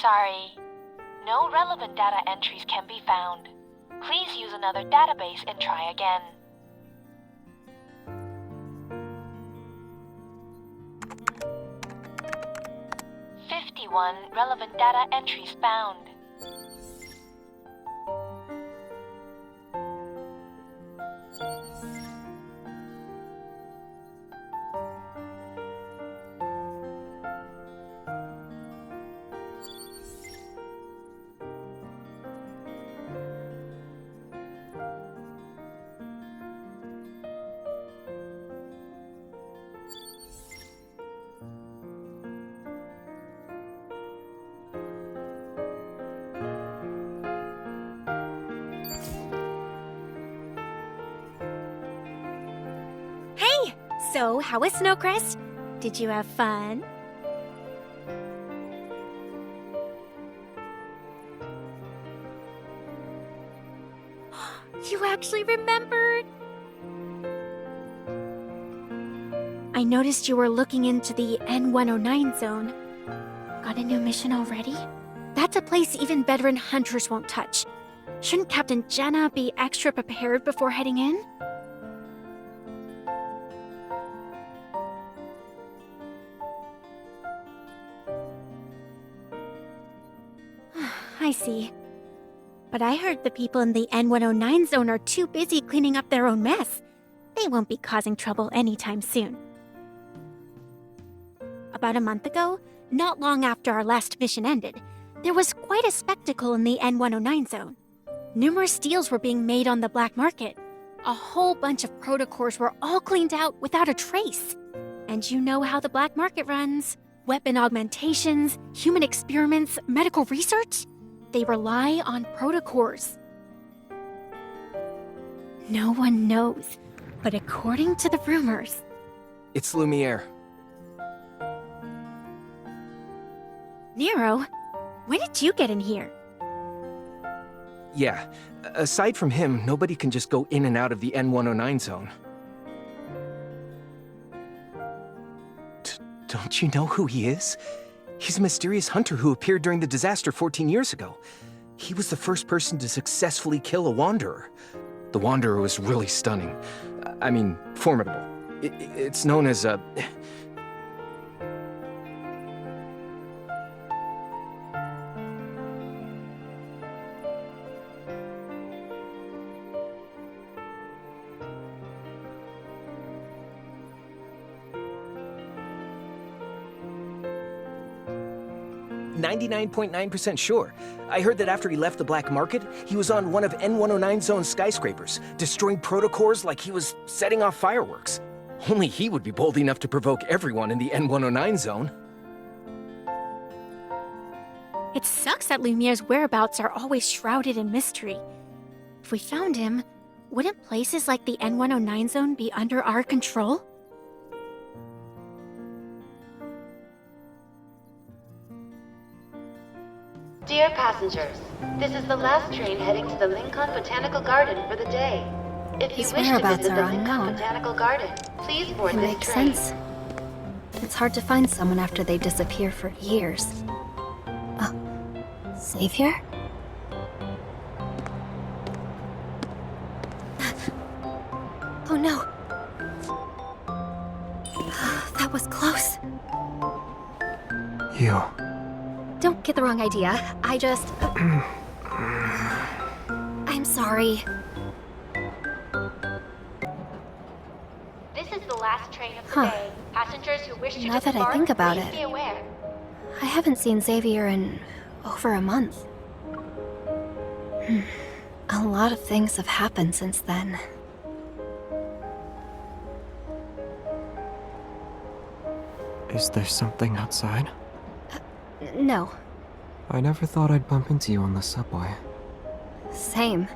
Sorry. No relevant data entries can be found. Please use another database and try again. Relevant data entries found. So, how was Snowcrest? Did you have fun? You actually remembered? I noticed you were looking into the N109 zone. Got a new mission already? That's a place even veteran hunters won't touch. Shouldn't Captain Jenna be extra prepared before heading in? I see. But I heard the people in the N109 zone are too busy cleaning up their own mess. They won't be causing trouble anytime soon. About a month ago, not long after our last mission ended, there was quite a spectacle in the N109 zone. Numerous deals were being made on the black market. A whole bunch of protocors were all cleaned out without a trace. And you know how the black market runs. Weapon augmentations, human experiments, medical research. They rely on protocors. No one knows, but according to the rumors... It's Lumiere. Nero, when did you get in here? Yeah, aside from him, nobody can just go in and out of the N109 zone. Don't you know who he is? He's a mysterious hunter who appeared during the disaster 14 years ago. He was the first person to successfully kill a Wanderer. The Wanderer was really stunning. I mean, formidable. It's known as a... 99.9% sure. I heard that after he left the black market, he was on one of N109 Zone's skyscrapers, destroying protocors like he was setting off fireworks. Only he would be bold enough to provoke everyone in the N109 Zone. It sucks that Lumiere's whereabouts are always shrouded in mystery. If we found him, wouldn't places like the N109 Zone be under our control? Dear passengers, this is the last train heading to the Lincoln Botanical Garden for the day. If you His wish to whereabouts visit the are Lincoln unknown. Botanical Garden, please board It this makes train. sense. It's hard to find someone after they disappear for years. Oh, Savior? Oh no. That was close. You. Don't get the wrong idea. I just... I'm sorry. This is the last train of the Huh. day. Passengers who wish to Now that I disembark, think about please it. be aware. I haven't seen Xavier in over a month. A lot of things have happened since then. Is there something outside? No, I never thought I'd bump into you on the subway. same.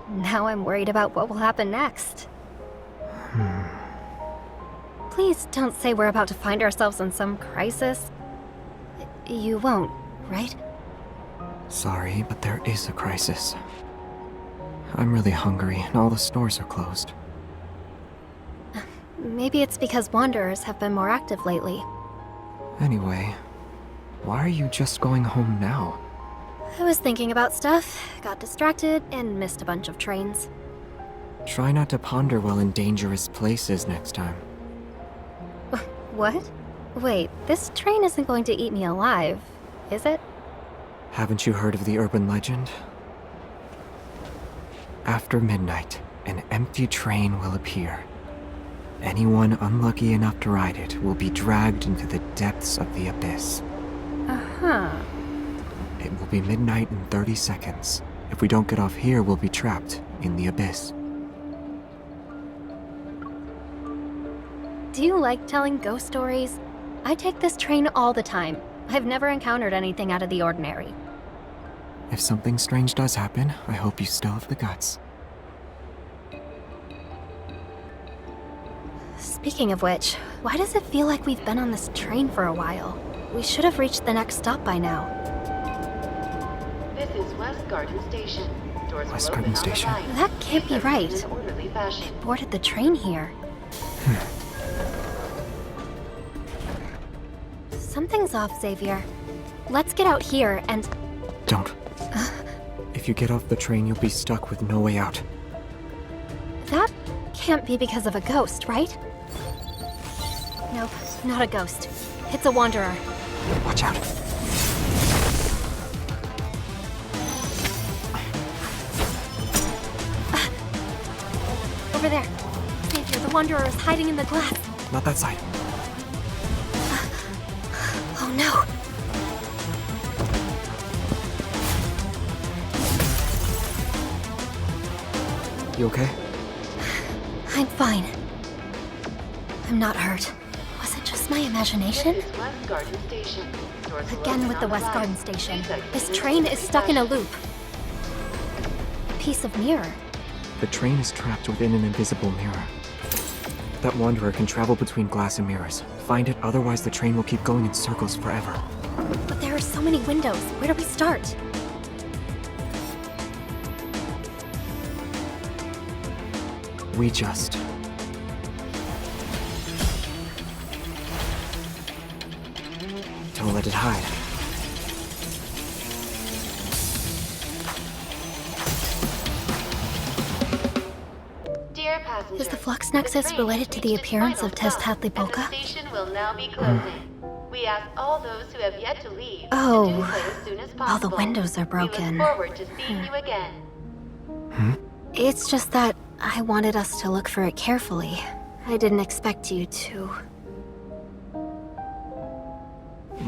Now I'm worried about what will happen next. Please don't say we're about to find ourselves in some crisis. You won't, right? Sorry, but there is a crisis. I'm really hungry and all the stores are closed. Maybe it's because Wanderers have been more active lately. Anyway, Why are you just going home now? I was thinking about stuff, got distracted, and missed a bunch of trains. Try not to ponder while in dangerous places next time. What? Wait, this train isn't going to eat me alive, is it? Haven't you heard of the urban legend? After midnight, an empty train will appear. Anyone unlucky enough to ride it will be dragged into the depths of the abyss. Uh-huh. It will be midnight in 30 seconds. If we don't get off here, we'll be trapped in the abyss. Do you like telling ghost stories? I take this train all the time. I've never encountered anything out of the ordinary. If something strange does happen, I hope you still have the guts. Speaking of which, why does it feel like we've been on this train for a while? We should have reached the next stop by now. This is West Garden Station. Doors will West open Garden on the Station? right. That can't be Please right. exit in an orderly fashion. Boarded the train here. Something's off, Xavier. Let's get out here and... Don't. If you get off the train, you'll be stuck with no way out. That can't be because of a ghost, right? Nope, not a ghost. It's a wanderer. Watch out. Over there. Xavier, the wanderer is hiding in the glass. Not that side. Oh no. You okay? I'm fine. I'm not hurt. Was it just my imagination? This is West Garden Station. Doors will Again open with on the the West right. Garden Station. Please exit This in an train is orderly stuck in a fashion. loop. A piece of mirror. The train is trapped within an invisible mirror. That wanderer can travel between glass and mirrors. Find it, otherwise the train will keep going in circles forever. But there are so many windows. Where do we start? We just... Don't let it hide. Dear passengers, Is the flux nexus train related to the reached its appearance final of Tess stop, and Hatlipoka? the station will now be closing. We ask all those who have yet to leave Oh. to do so as soon as All possible. the windows are broken. We look forward to seeing you again. It's just that I wanted us to look for it carefully. I didn't expect you to.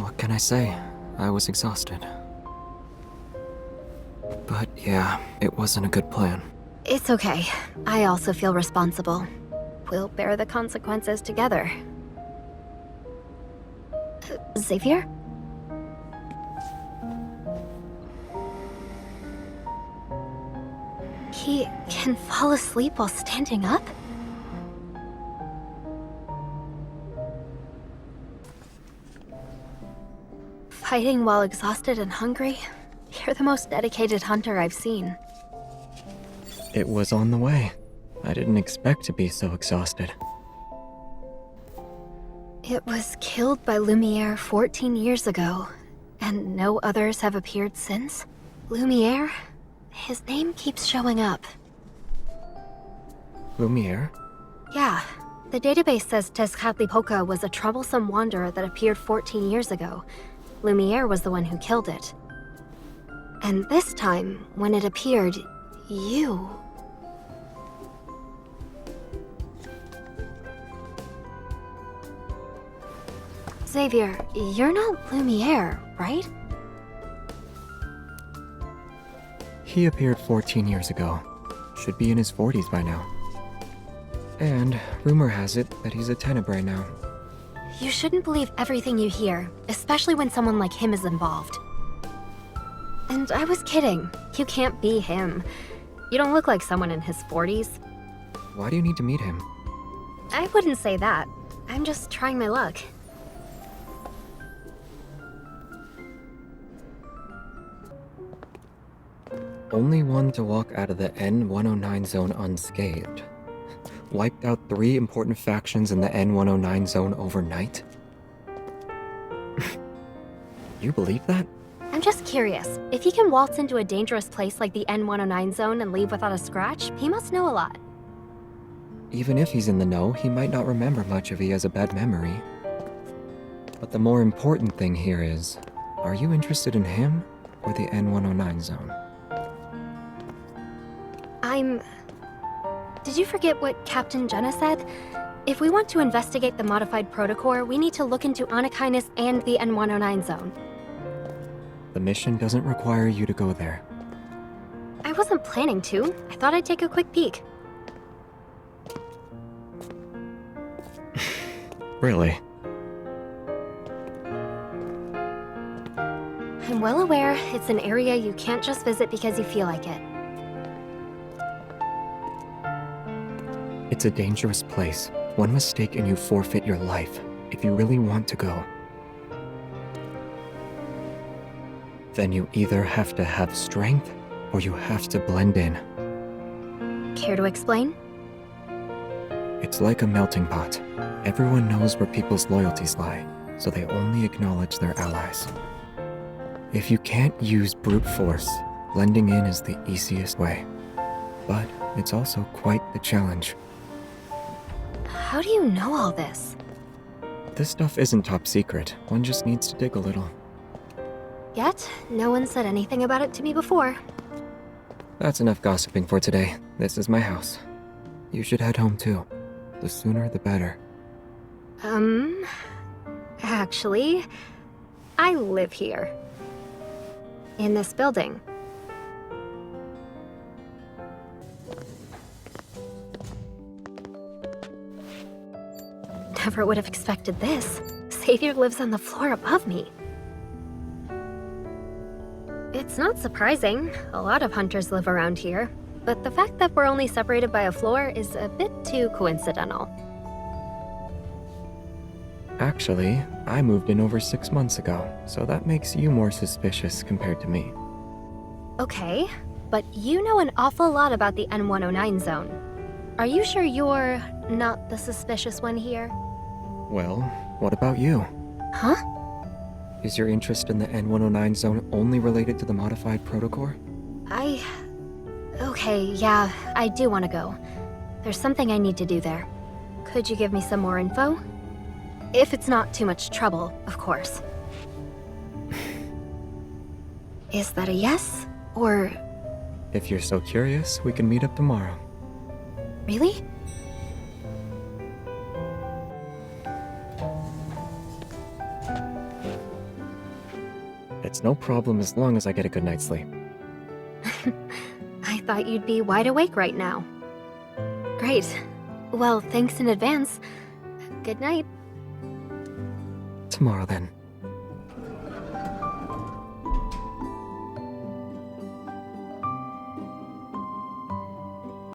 What can I say? I was exhausted. But yeah, it wasn't a good plan. It's okay. I also feel responsible. We'll bear the consequences together. Xavier? He can fall asleep while standing up? Fighting while exhausted and hungry? You're the most dedicated hunter I've seen. It was on the way. I didn't expect to be so exhausted. It was killed by Lumiere 14 years ago, and no others have appeared since? Lumiere? His name keeps showing up. Lumiere? Yeah, the database says Tezcatlipoca was a troublesome wanderer that appeared 14 years ago. Lumiere was the one who killed it. And this time, when it appeared, you... Xavier, you're not Lumiere, right? He appeared 14 years ago. Should be in his 40s by now. And rumor has it that he's a Tenebrae now. You shouldn't believe everything you hear, especially when someone like him is involved. And I was kidding. You can't be him. You don't look like someone in his 40s. Why do you need to meet him? I wouldn't say that. I'm just trying my luck. Only one to walk out of the N109 zone unscathed. Wiped out 3 important factions in the N109 zone overnight? You believe that? I'm just curious. If he can waltz into a dangerous place like the N109 zone and leave without a scratch, he must know a lot. Even if he's in the know, he might not remember much if he has a bad memory. But the more important thing here is, are you interested in him or the N109 zone? Did you forget what Captain Jenna said? If we want to investigate the modified protocore, we need to look into Anakinus and the N109 zone. The mission doesn't require you to go there. I wasn't planning to. I thought I'd take a quick peek. Really? I'm well aware it's an area you can't just visit because you feel like it. It's a dangerous place. One mistake and you forfeit your life, if you really want to go. Then you either have to have strength, or you have to blend in. Care to explain? It's like a melting pot. Everyone knows where people's loyalties lie, so they only acknowledge their allies. If you can't use brute force, blending in is the easiest way. But it's also quite the challenge. How do you know all this? This stuff isn't top secret. One just needs to dig a little. Yet, no one said anything about it to me before. That's enough gossiping for today. This is my house. You should head home too. The sooner the better. Actually, I live here. In this building. Never would have expected this. Xavier lives on the floor above me. It's not surprising. A lot of hunters live around here. But the fact that we're only separated by a floor is a bit too coincidental. Actually, I moved in over 6 months ago, so that makes you more suspicious compared to me. Okay, but you know an awful lot about the N109 zone. Are you sure you're not the suspicious one here? Well, what about you? Huh? Is your interest in the N109 zone only related to the modified protocore? Okay, yeah, I do want to go. There's something I need to do there. Could you give me some more info? If it's not too much trouble, of course. Is that a yes? Or... If you're so curious, we can meet up tomorrow. Really? It's no problem as long as I get a good night's sleep. I thought you'd be wide awake right now. Great. Well, thanks in advance. Good night. Tomorrow then.